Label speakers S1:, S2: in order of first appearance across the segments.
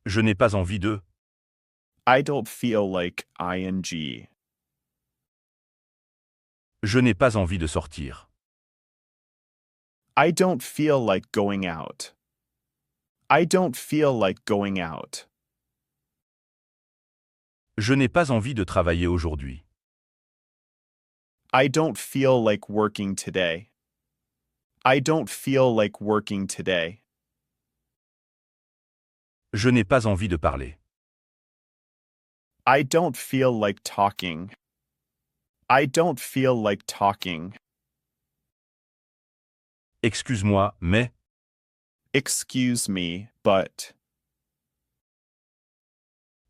S1: Je n'ai pas envie de.
S2: I don't feel like ing.
S1: Je n'ai pas envie de sortir.
S2: I don't feel like going out. I don't feel like going out.
S1: Je n'ai pas envie de travailler aujourd'hui.
S2: I don't feel like working today. I don't feel like working today.
S1: Je n'ai pas envie de parler.
S2: I don't feel like talking. I don't feel like talking.
S1: Excuse-moi, mais.
S2: Excuse me, but.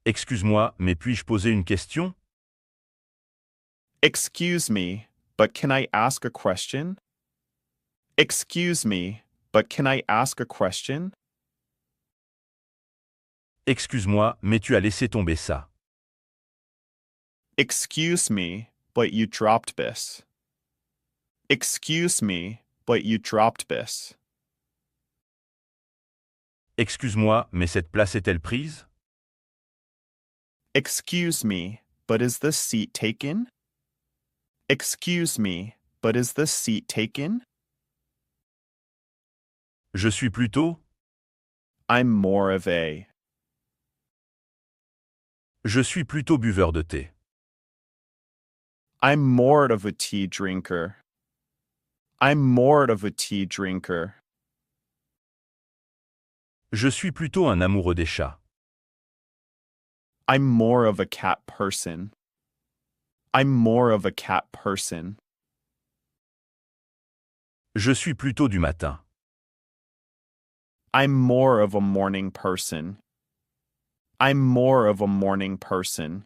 S1: Excuse-moi, mais puis-je poser une question?
S2: Excuse me, but can I ask a question? Excuse me, but can I ask a question?
S1: Excuse-moi, mais tu as laissé tomber ça.
S2: Excuse me, but you dropped this. Excuse me, but you dropped this.
S1: Excuse-moi, mais cette place est-elle prise?
S2: Excuse me, but is this seat taken? Excuse me, but is this seat taken?
S1: Je suis plutôt.
S2: I'm more of a.
S1: Je suis plutôt buveur de thé.
S2: I'm more of a tea drinker. I'm more of a tea drinker.
S1: Je suis plutôt un amoureux des chats.
S2: I'm more of a cat person. I'm more of a cat person.
S1: Je suis plutôt du matin.
S2: I'm more of a morning person. I'm more of a morning person.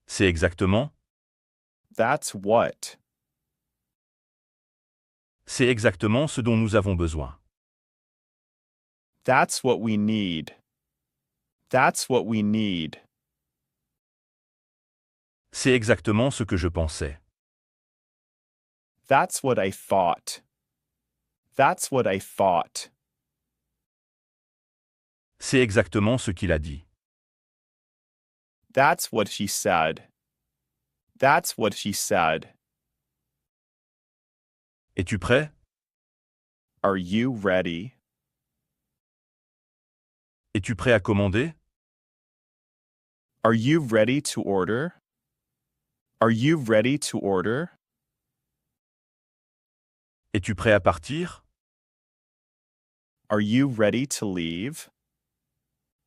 S1: C'est exactement.
S2: That's what.
S1: C'est exactement ce dont nous avons besoin.
S2: That's what we need. That's what we need.
S1: C'est exactement ce que je pensais.
S2: That's what I thought. That's what I thought.
S1: C'est exactement ce qu'il a dit.
S2: That's what she said. That's what she said.
S1: Es-tu prêt?
S2: Are you ready?
S1: Es-tu prêt à commander?
S2: Are you ready to order? Are you ready to order?
S1: Es-tu prêt à partir?
S2: Are you ready to leave?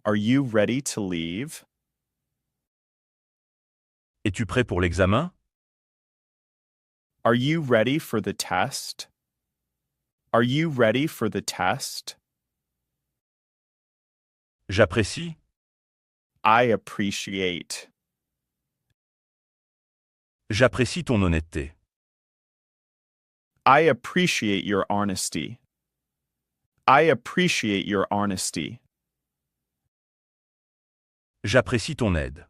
S2: Are you ready to leave?
S1: Es-tu prêt pour l'examen?
S2: Are you ready for the test? Are you ready for the test?
S1: J'apprécie.
S2: I appreciate.
S1: J'apprécie ton honnêteté.
S2: I appreciate your honesty. I appreciate your honesty.
S1: J'apprécie ton aide.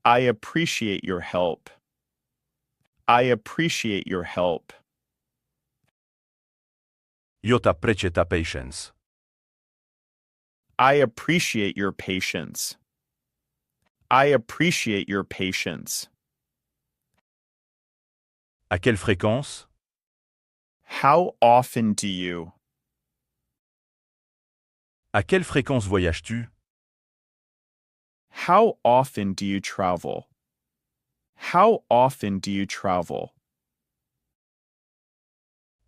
S2: I appreciate your help. I appreciate your help.
S1: Io t'apprezzo ta patience.
S2: I appreciate your patience. I appreciate your patience.
S1: À quelle fréquence?
S2: How often do you?
S1: À quelle fréquence voyages-tu?
S2: How often do you travel? How often do you travel?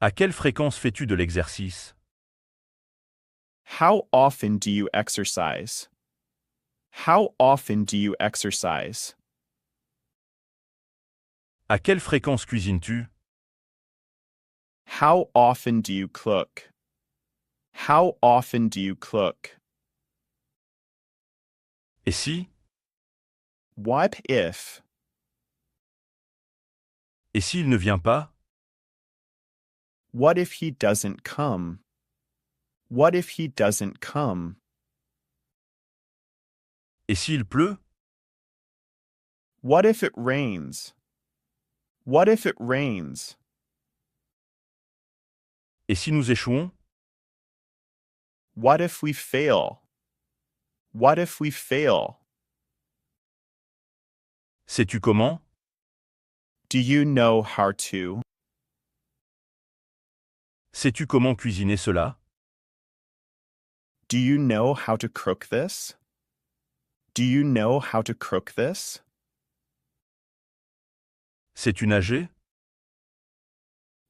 S1: À quelle fréquence fais-tu de l'exercice?
S2: How often do you exercise? How often do you exercise?
S1: À quelle fréquence cuisines-tu?
S2: How often do you cook? How often do you cook?
S1: Et si?
S2: What if?
S1: Et s'il ne vient pas?
S2: What if he doesn't come? What if he doesn't come?
S1: Et s'il pleut?
S2: What if it rains? What if it rains?
S1: Et si nous échouons?
S2: What if we fail? What if we fail?
S1: Sais-tu comment?
S2: Do you know how to?
S1: Sais-tu comment cuisiner cela?
S2: Do you know how to cook this? Do you know how to cook this?
S1: Sais-tu nager?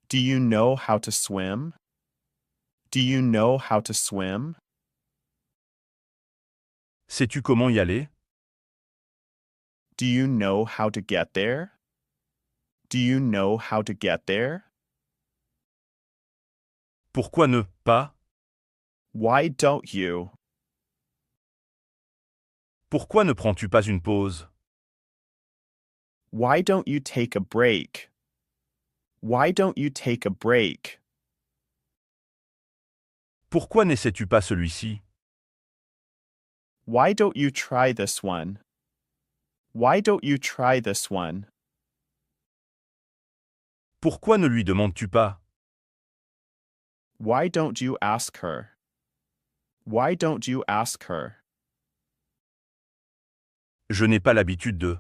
S2: Do you know how to swim? Do you know how to swim?
S1: Sais-tu comment y aller?
S2: Do you know how to get there? Do you know how to get there?
S1: Pourquoi ne pas?
S2: Why don't you?
S1: Pourquoi ne prends-tu pas une pause?
S2: Why don't you take a break? Why don't you take a break?
S1: Pourquoi n'essaies-tu pas celui-ci?
S2: Why don't you try this one? Why don't you try this one?
S1: Pourquoi ne lui demandes-tu pas?
S2: Why don't you ask her? Why don't you ask her?
S1: Je n'ai pas l'habitude de.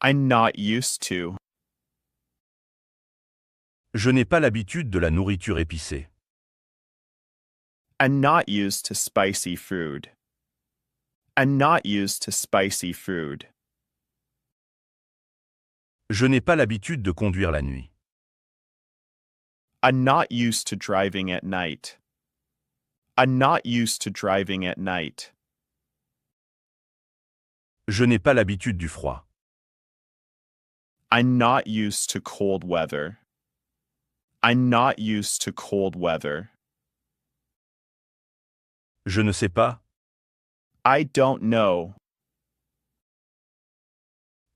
S2: I'm not used to.
S1: Je n'ai pas l'habitude de la nourriture épicée.
S2: I'm not used to spicy food. I'm not used to spicy food.
S1: Je n'ai pas l'habitude de conduire la nuit.
S2: I'm not used to driving at night. I'm not used to driving at night.
S1: Je n'ai pas l'habitude du froid.
S2: I'm not used to cold weather. I'm not used to cold weather.
S1: Je ne sais pas.
S2: I don't know.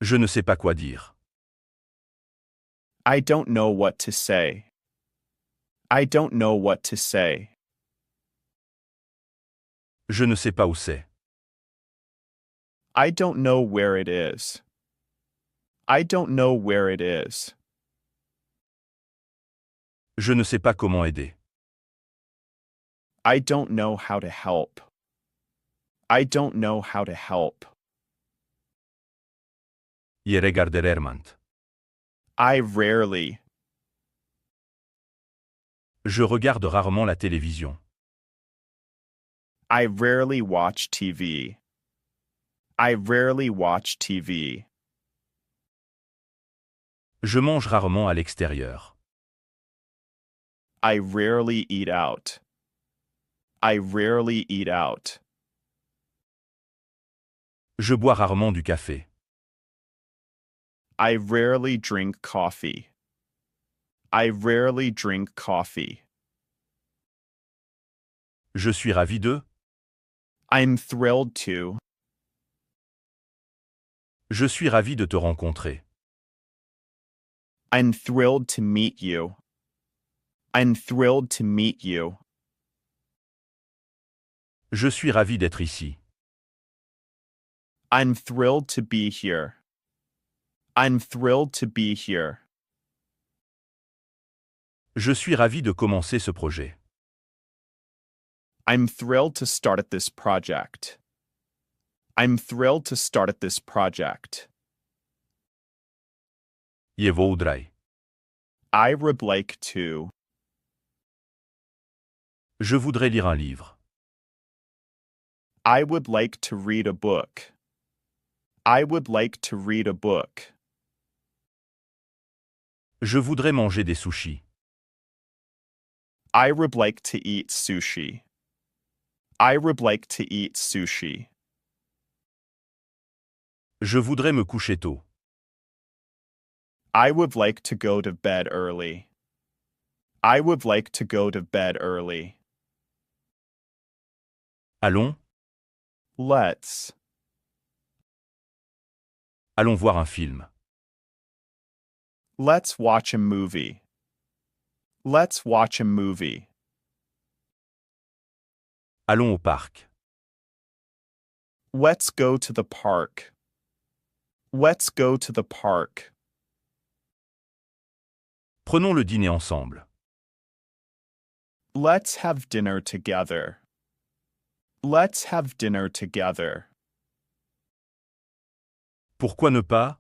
S1: Je ne sais pas quoi dire.
S2: I don't know what to say. I don't know what to say.
S1: Je ne sais pas où c'est.
S2: I don't know where it is. I don't know where it is.
S1: Je ne sais pas comment aider.
S2: I don't know how to help. I don't know how to help.
S1: Je regarderermant.
S2: I rarely.
S1: Je regarde rarement la télévision.
S2: I rarely watch TV. I rarely watch TV.
S1: Je mange rarement à l'extérieur.
S2: I rarely eat out. I rarely eat out.
S1: Je bois rarement du café.
S2: I rarely drink coffee. I rarely drink coffee.
S1: Je suis ravi de.
S2: I'm thrilled to.
S1: Je suis ravi de te rencontrer.
S2: I'm thrilled to meet you. I'm thrilled to meet you.
S1: Je suis ravi d'être ici.
S2: I'm thrilled to be here. I'm thrilled to be here.
S1: Je suis ravi de commencer ce projet.
S2: I'm thrilled to start at this project. I'm thrilled to start at this project.
S1: Je voudrais.
S2: I would like to.
S1: Je voudrais lire un livre.
S2: I would like to read a book. I would like to read a book.
S1: Je voudrais manger des sushis.
S2: I would like to eat sushi. I would like to eat sushi.
S1: Je voudrais me coucher tôt.
S2: I would like to go to bed early. I would like to go to bed early.
S1: Allons,
S2: Let's.
S1: allons voir un film.
S2: Let's watch a movie. Let's watch a movie.
S1: Allons au parc.
S2: Let's go to the park. Let's go to the park.
S1: Prenons le dîner ensemble.
S2: Let's have dinner together. Let's have dinner together.
S1: Pourquoi ne pas?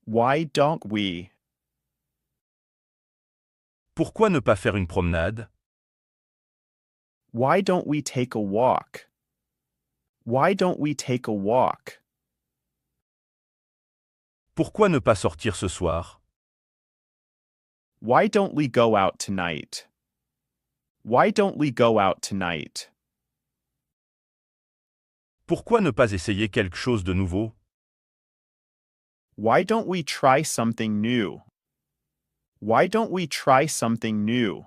S2: Why don't we?
S1: Pourquoi ne pas faire une promenade?
S2: Why don't we take a walk? Why don't we take a walk?
S1: Pourquoi ne pas sortir ce soir?
S2: Why don't we go out tonight? Why don't we go out tonight?
S1: Pourquoi ne pas essayer quelque chose de nouveau?
S2: Why don't we try something new? Why don't we try something new?